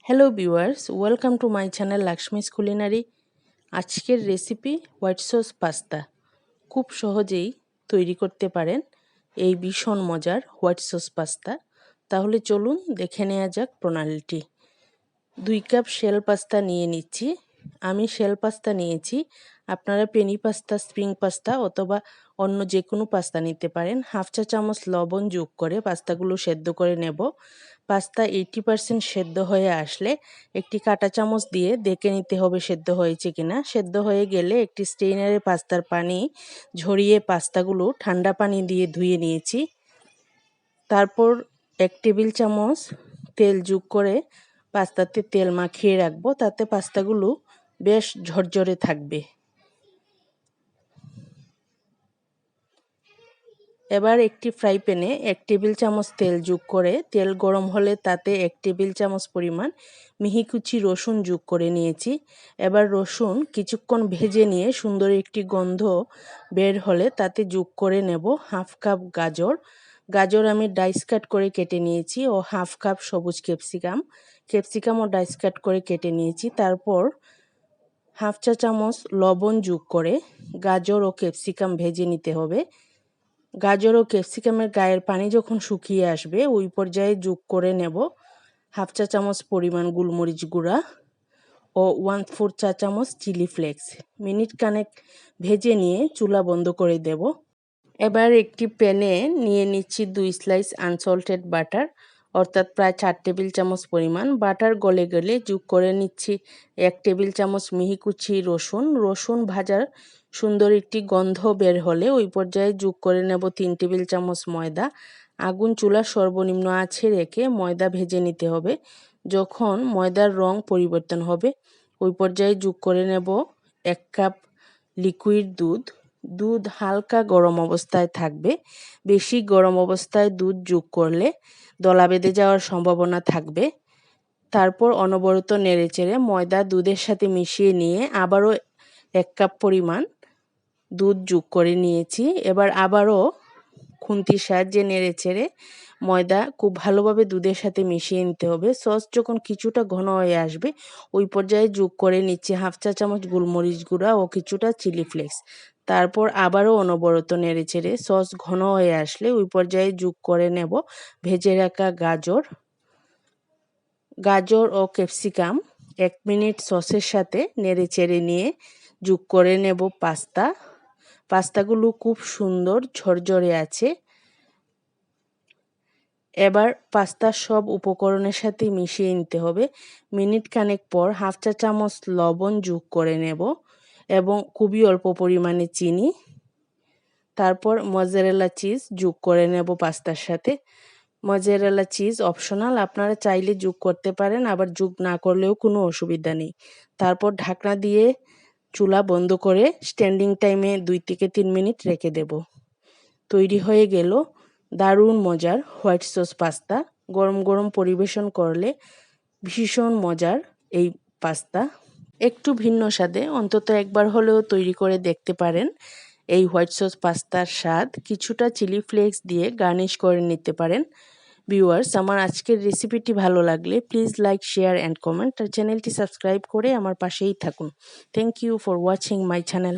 Hello viewers, welcome to my channel Lakshmi's culinary. আজকের recipe white sauce pasta. খুব সহজেই তৈরি করতে পারেন এই ভীষণ মজার হোয়াইট সস পাস্তা। তাহলে চলুন দেখে নেওয়া যাক প্রণালীটি। 2 কাপ শেল পাস্তা নিয়ে নিচ্ছি। আমি শেল পাস্তা নিয়েছি, আপনারা পেনি পাস্তা, স্প্রিং পাস্তা অথবা অন্য যে কোনো পাস্তা নিতে পারেন। 1/2 চা চামচ লবণ যোগ করে পাস্তাগুলো সেদ্ধ করে নেব। পাস্তা 80% সেদ্ধ হয়ে আসলে একটি কাঁটা চামচ দিয়ে দেখে নিতে হবে সেদ্ধ হয়েছে কিনা। সেদ্ধ হয়ে গেলে একটি স্ট্রেইনারে পাস্তার পানি ঝরিয়ে পাস্তাগুলো ঠান্ডা পানি দিয়ে ধুয়ে নিয়েছি। তারপর 1 টেবিল চামচ তেল যোগ করে পাস্তাতে তেল মাখিয়ে রাখবো, তাতে পাস্তাগুলো বেশ ঝরঝরে থাকবে। এবার একটি ফ্রাই প্যানে 1 টেবিল চামচ তেল যোগ করে তেল গরম হলে তাতে 1 টেবিল চামচ পরিমাণ মিহি কুচি রসুন যোগ করে নিয়েছি। এবার রসুন কিছুক্ষণ ভেজে নিয়ে সুন্দর একটি গন্ধ বের হলে তাতে যোগ করে নেব 1/2 কাপ গাজর আমি ডাইস কাট করে কেটে নিয়েছি ও 1/2 কাপ সবুজ ক্যাপসিকামও ডাইস কাট করে কেটে নিয়েছি। তারপর 1/2 চা চামচ লবণ যোগ করে গাজর ও ক্যাপসিকাম ভেজে নিতে হবে। গাজর ও ক্যাপসিকামের গায়ের পানি যখন শুকিয়ে আসবে ওই পর্যায়ে যোগ করে নেব 1/2 চা চামচ পরিমাণ গোলমরিচ গুঁড়া ও 1/4 চা চামচ চিলি ফ্লেক্স। মিনিট খানেক ভেজে নিয়ে চুলা বন্ধ করে দেব। এবার একটি প্যানে নিয়ে নিচ্ছি 2 স্লাইস আনসল্টেড বাটার, অর্থাৎ প্রায় 4 টেবিল চামচ পরিমাণ। বাটার গলে গেলে যোগ করে নিচ্ছি 1 টেবিল চামচ মিহি কুচি রসুন ভাজার সুন্দর একটি গন্ধ বের হলে ওই পর্যায়ে যোগ করে নেব 3 টেবিল চামচ ময়দা। আগুন চুলার সর্বনিম্ন আঁচে রেখে ময়দা ভেজে নিতে হবে। যখন ময়দার রং পরিবর্তন হবে ওই পর্যায়ে যোগ করে নেব 1 কাপ লিকুইড দুধ হালকা গরম অবস্থায় থাকবে। বেশি গরম অবস্থায় দুধ যোগ করলে দলা বেঁধে যাওয়ার সম্ভাবনা থাকবে। তারপর অনবরত নেড়েচেড়ে ময়দা দুধের সাথে মিশিয়ে নিয়ে আবারও 1 কাপ পরিমাণ দুধ যোগ করে নিয়েছি। এবার আবারও খুন্তির সাহায্যে নেড়েচেড়ে ময়দা খুব ভালোভাবে দুধের সাথে মিশিয়ে নিতে হবে। সস যখন কিছুটা ঘন হয়ে আসবে ওই পর্যায়ে যোগ করে নিচ্ছি 1/2 চা চামচ গোলমরিচ গুঁড়া ও কিছুটা চিলি ফ্লেক্স। তারপর আবারও অনবরত নেড়েচেড়ে সস ঘন হয়ে আসলে ওই পর্যায়ে যোগ করে নেব ভেজে রাখা গাজর ও ক্যাপসিকাম। 1 মিনিট সসের সাথে নেড়েচেড়ে নিয়ে যোগ করে নেব পাস্তাগুলো খুব সুন্দর ঝরঝরে আছে। এবার পাস্তা সব উপকরণের সাথে মিশিয়ে নিতে হবে। মিনিট খানেক পর 1/2 চা চামচ লবণ যোগ করে নেব এবং খুবই অল্প পরিমাণে চিনি। তারপর মজারেলা চিজ যোগ করে নেব পাস্তার সাথে। মজারেলা চিজ অপশনাল, আপনারা চাইলে যোগ করতে পারেন, আবার যোগ না করলেও কোনো অসুবিধা নেই। তারপর ঢাকনা দিয়ে চুলা বন্ধ করে স্ট্যান্ডিং টাইমে 2 থেকে 3 মিনিট রেখে দেব। তৈরি হয়ে গেল দারুণ মজার হোয়াইট সস পাস্তা। গরম গরম পরিবেশন করলে ভীষণ মজার এই পাস্তা। একটু ভিন্ন স্বাদে, অন্তত একবার হলেও তৈরি করে দেখতে পারেন এই হোয়াইট সস পাস্তার স্বাদ। কিছুটা চিলি ফ্লেক্স দিয়ে গার্নিশ করে নিতে পারেন। ভিউয়ার্স, আমার আজকের রেসিপিটি ভালো লাগলে please like, share and comment আর চ্যানেলটি সাবস্ক্রাইব করে আমার পাশেই থাকুন। Thank you for watching my channel.